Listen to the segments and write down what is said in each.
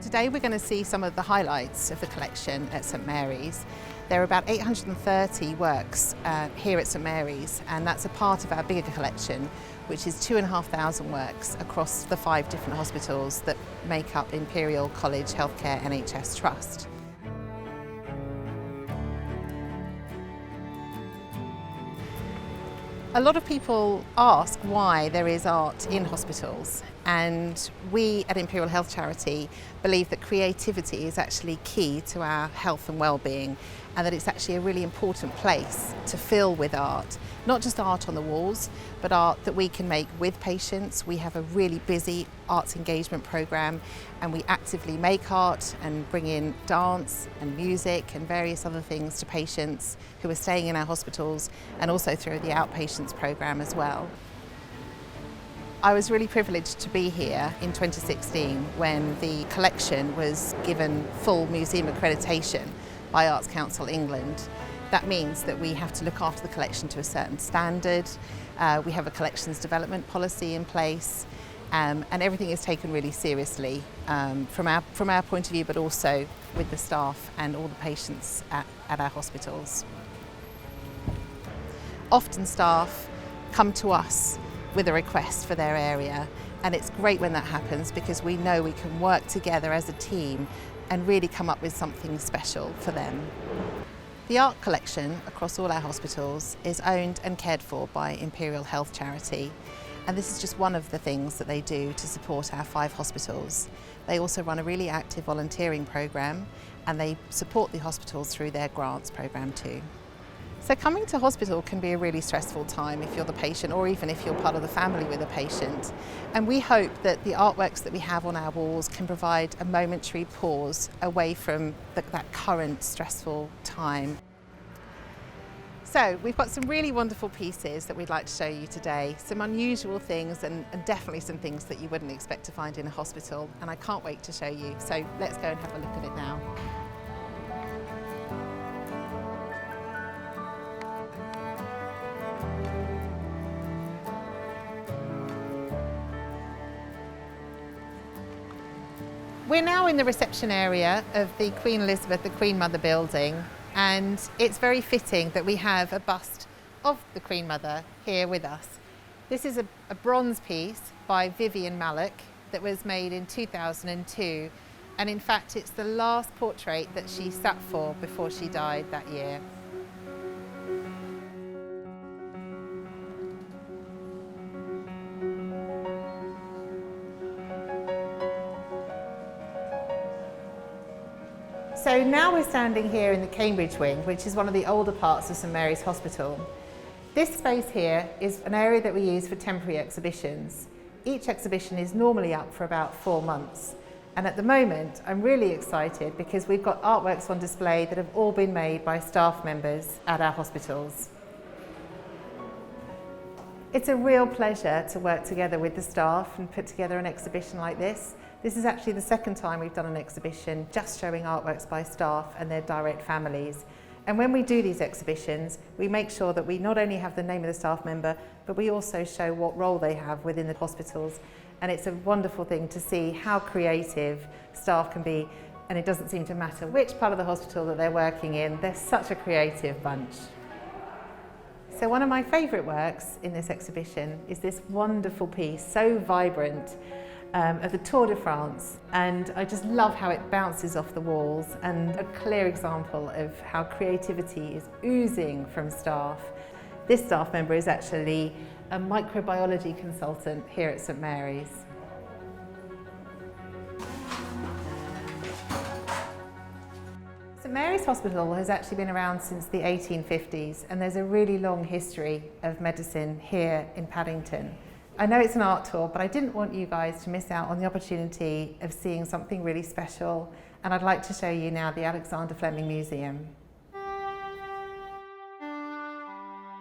Today we're going to see some of the highlights of the collection at St Mary's. There are about 830 works here at St Mary's, and that's a part of our bigger collection, which is 2,500 works across the 5 different hospitals that make up Imperial College Healthcare NHS Trust. A lot of people ask why there is art in hospitals, and we at Imperial Health Charity believe that creativity is actually key to our health and well-being, and that it's actually a really important place to fill with art. Not just art on the walls, but art that we can make with patients. We have a really busy arts engagement programme, and we actively make art and bring in dance and music and various other things to patients who are staying in our hospitals, and also through the outpatients programme as well. I was really privileged to be here in 2016 when the collection was given full museum accreditation by Arts Council England. That means that we have to look after the collection to a certain standard. We have a collections development policy in place, and everything is taken really seriously from our point of view, but also with the staff and all the patients at our hospitals. Often staff come to us with a request for their area, and it's great when that happens because we know we can work together as a team and really come up with something special for them. The art collection across all our hospitals is owned and cared for by Imperial Health Charity, and this is just one of the things that they do to support our 5 hospitals. They also run a really active volunteering programme, and they support the hospitals through their grants programme too. So coming to hospital can be a really stressful time if you're the patient, or even if you're part of the family with a patient. And we hope that the artworks that we have on our walls can provide a momentary pause away from that current stressful time. So we've got some really wonderful pieces that we'd like to show you today. Some unusual things and definitely some things that you wouldn't expect to find in a hospital. And I can't wait to show you. So let's go and have a look at it now. We're now in the reception area of the Queen Elizabeth, the Queen Mother building, and it's very fitting that we have a bust of the Queen Mother here with us. This is a bronze piece by Vivian Mallock that was made in 2002, and in fact it's the last portrait that she sat for before she died that year. So now we're standing here in the Cambridge wing, which is one of the older parts of St Mary's Hospital. This space here is an area that we use for temporary exhibitions. Each exhibition is normally up for about 4 months. And at the moment, I'm really excited because we've got artworks on display that have all been made by staff members at our hospitals. It's a real pleasure to work together with the staff and put together an exhibition like this. This is actually the second time we've done an exhibition just showing artworks by staff and their direct families. And when we do these exhibitions, we make sure that we not only have the name of the staff member, but we also show what role they have within the hospitals. And it's a wonderful thing to see how creative staff can be, and it doesn't seem to matter which part of the hospital that they're working in. They're such a creative bunch. So one of my favourite works in this exhibition is this wonderful piece, so vibrant, of the Tour de France, and I just love how it bounces off the walls, and a clear example of how creativity is oozing from staff. This staff member is actually a microbiology consultant here at St Mary's. St Mary's Hospital has actually been around since the 1850s, and there's a really long history of medicine here in Paddington. I know it's an art tour, but I didn't want you guys to miss out on the opportunity of seeing something really special, and I'd like to show you now the Alexander Fleming Museum.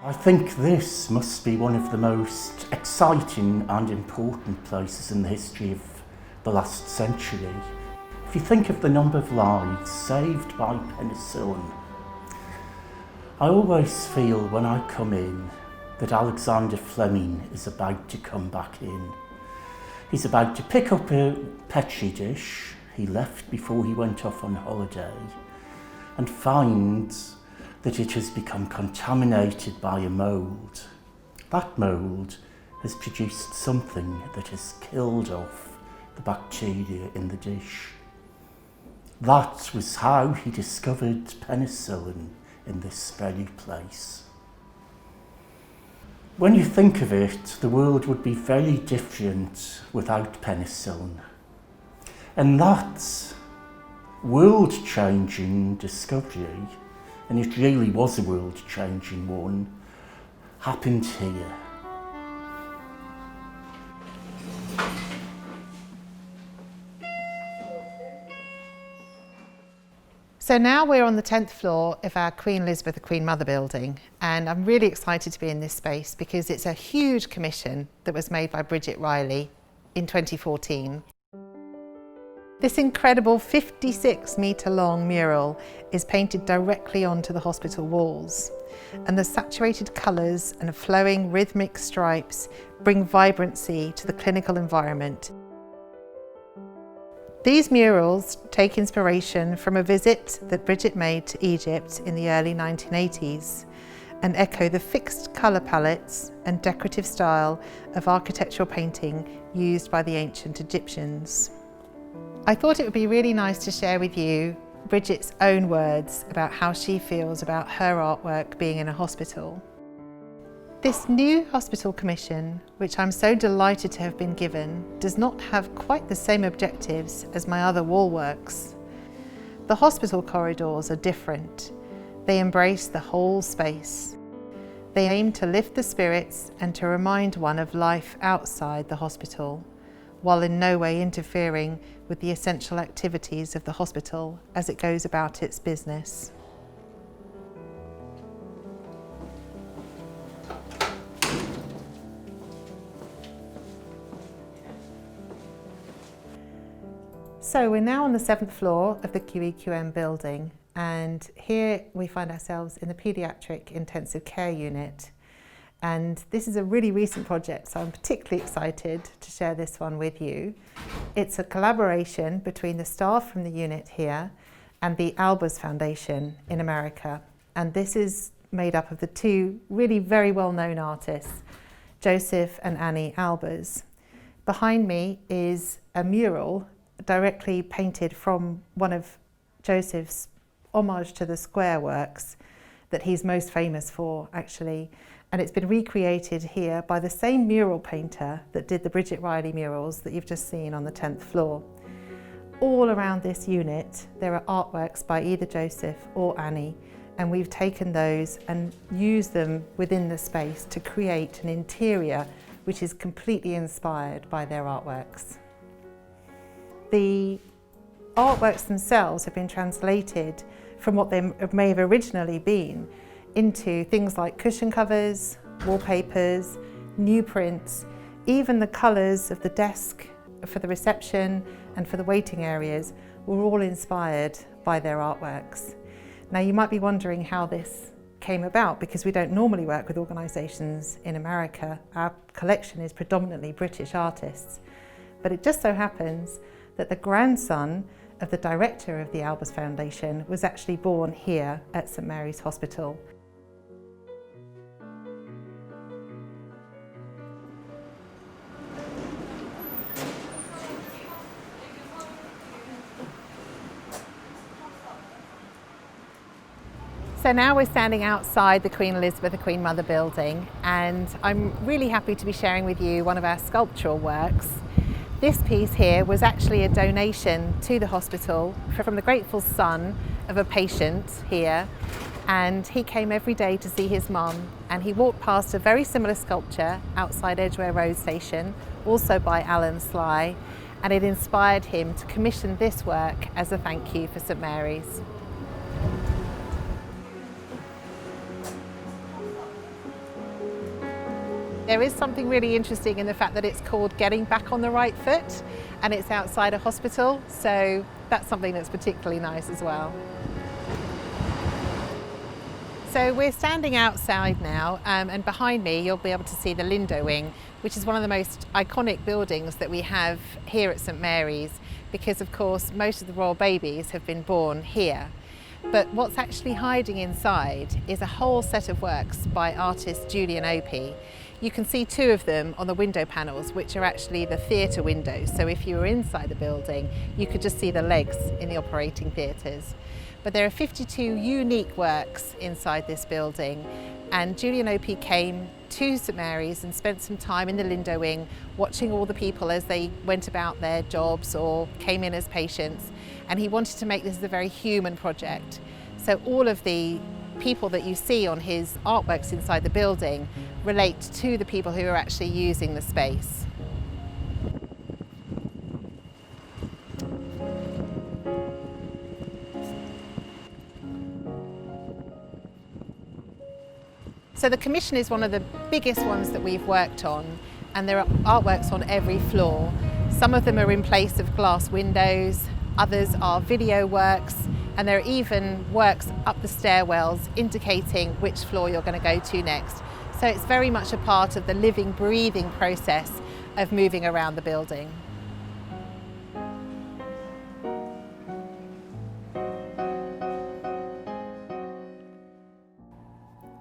I think this must be one of the most exciting and important places in the history of the last century. If you think of the number of lives saved by penicillin, I always feel when I come in that Alexander Fleming is about to come back in. He's about to pick up a petri dish, he left before he went off on holiday and finds that it has become contaminated by a mould. That mould has produced something that has killed off the bacteria in the dish. That was how he discovered penicillin in this very place. When you think of it, the world would be very different without penicillin. And that world-changing discovery, and it really was a world-changing one, happened here. So now we're on the 10th floor of our Queen Elizabeth, the Queen Mother building, and I'm really excited to be in this space because it's a huge commission that was made by Bridget Riley in 2014. This incredible 56-metre long mural is painted directly onto the hospital walls, and the saturated colours and flowing rhythmic stripes bring vibrancy to the clinical environment. These murals take inspiration from a visit that Bridget made to Egypt in the early 1980s and echo the fixed colour palettes and decorative style of architectural painting used by the ancient Egyptians. I thought it would be really nice to share with you Bridget's own words about how she feels about her artwork being in a hospital. This new hospital commission, which I'm so delighted to have been given, does not have quite the same objectives as my other wall works. The hospital corridors are different. They embrace the whole space. They aim to lift the spirits and to remind one of life outside the hospital, while in no way interfering with the essential activities of the hospital as it goes about its business. So we're now on the 7th floor of the QEQM building, and here we find ourselves in the Pediatric Intensive Care Unit. And this is a really recent project, so I'm particularly excited to share this one with you. It's a collaboration between the staff from the unit here and the Albers Foundation in America. And this is made up of the two really very well-known artists, Joseph and Annie Albers. Behind me is a mural directly painted from one of Joseph's homage to the square works that he's most famous for, actually. And it's been recreated here by the same mural painter that did the Bridget Riley murals that you've just seen on the 10th floor. All around this unit, there are artworks by either Joseph or Annie, and we've taken those and used them within the space to create an interior which is completely inspired by their artworks. The artworks themselves have been translated from what they may have originally been into things like cushion covers, wallpapers, new prints, even the colours of the desk for the reception and for the waiting areas were all inspired by their artworks. Now you might be wondering how this came about, because we don't normally work with organisations in America. Our collection is predominantly British artists, but it just so happens that the grandson of the director of the Albers Foundation was actually born here at St Mary's Hospital. So now we're standing outside the Queen Elizabeth, the Queen Mother building, and I'm really happy to be sharing with you one of our sculptural works. This piece here was actually a donation to the hospital from the grateful son of a patient here, and he came every day to see his mum, and he walked past a very similar sculpture outside Edgware Road Station, also by Alan Sly, and it inspired him to commission this work as a thank you for St Mary's. There is something really interesting in the fact that it's called Getting Back on the Right Foot, and it's outside a hospital, so that's something that's particularly nice as well. So we're standing outside now, and behind me you'll be able to see the Lindo Wing, which is one of the most iconic buildings that we have here at St Mary's, because of course most of the royal babies have been born here. But what's actually hiding inside is a whole set of works by artist Julian Opie. You can see two of them on the window panels, which are actually the theatre windows. So if you were inside the building, you could just see the legs in the operating theatres. But there are 52 unique works inside this building, and Julian Opie came to St Mary's and spent some time in the Lindo wing watching all the people as they went about their jobs or came in as patients, and he wanted to make this a very human project. So all of the people that you see on his artworks inside the building relate to the people who are actually using the space. So the commission is one of the biggest ones that we've worked on, and there are artworks on every floor. Some of them are in place of glass windows, others are video works, and there are even works up the stairwells indicating which floor you're going to go to next. So it's very much a part of the living, breathing process of moving around the building.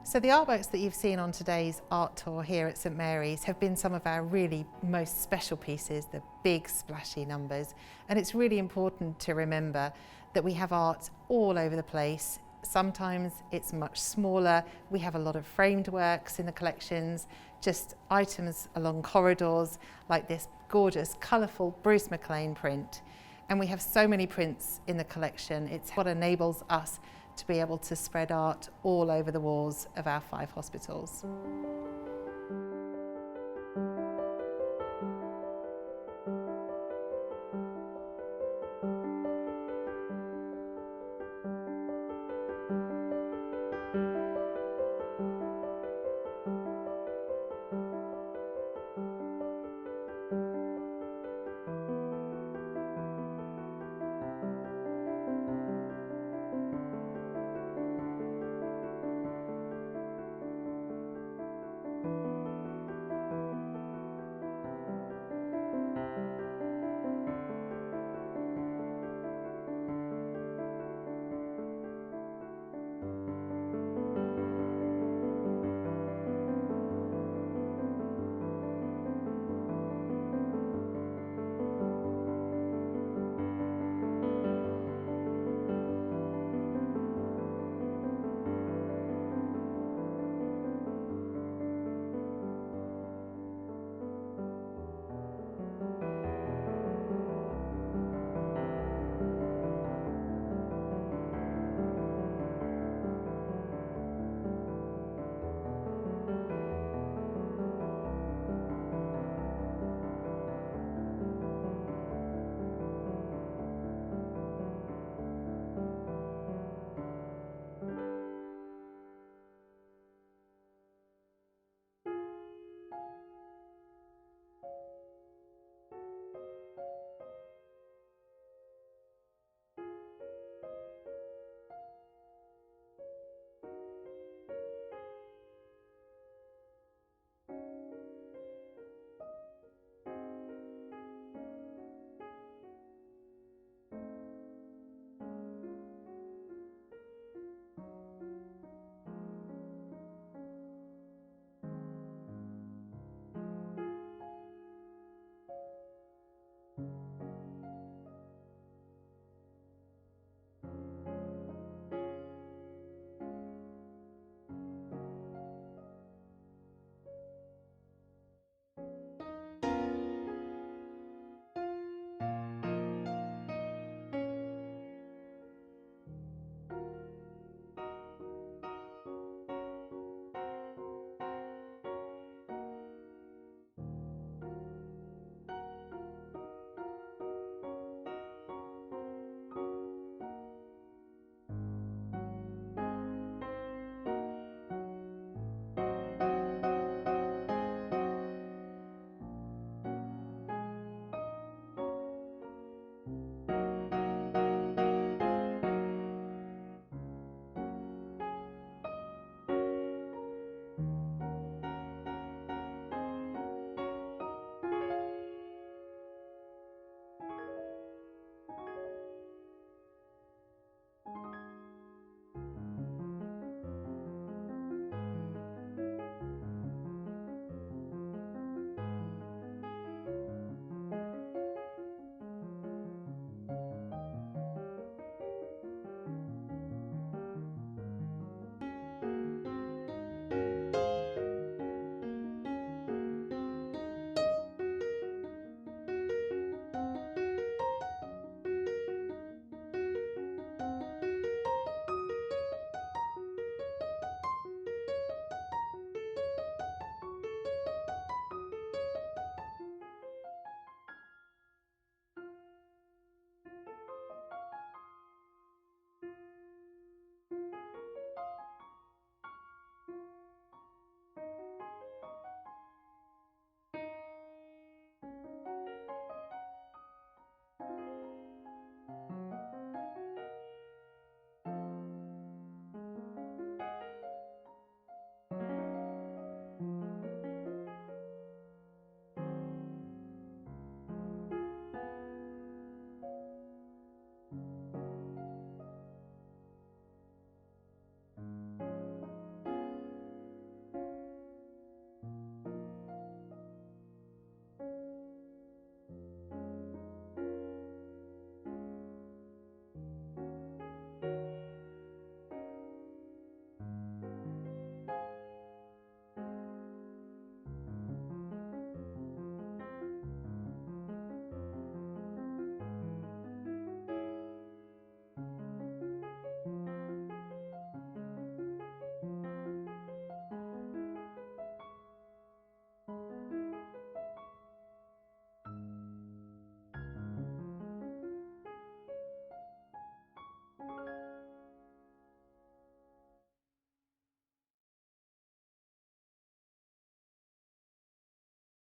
So the artworks that you've seen on today's art tour here at St Mary's have been some of our really most special pieces, the big splashy numbers. And it's really important to remember that we have art all over the place. Sometimes it's much smaller. We have a lot of framed works in the collections, just items along corridors like this gorgeous, colourful Bruce MacLean print. And we have so many prints in the collection. It's what enables us to be able to spread art all over the walls of our 5 hospitals.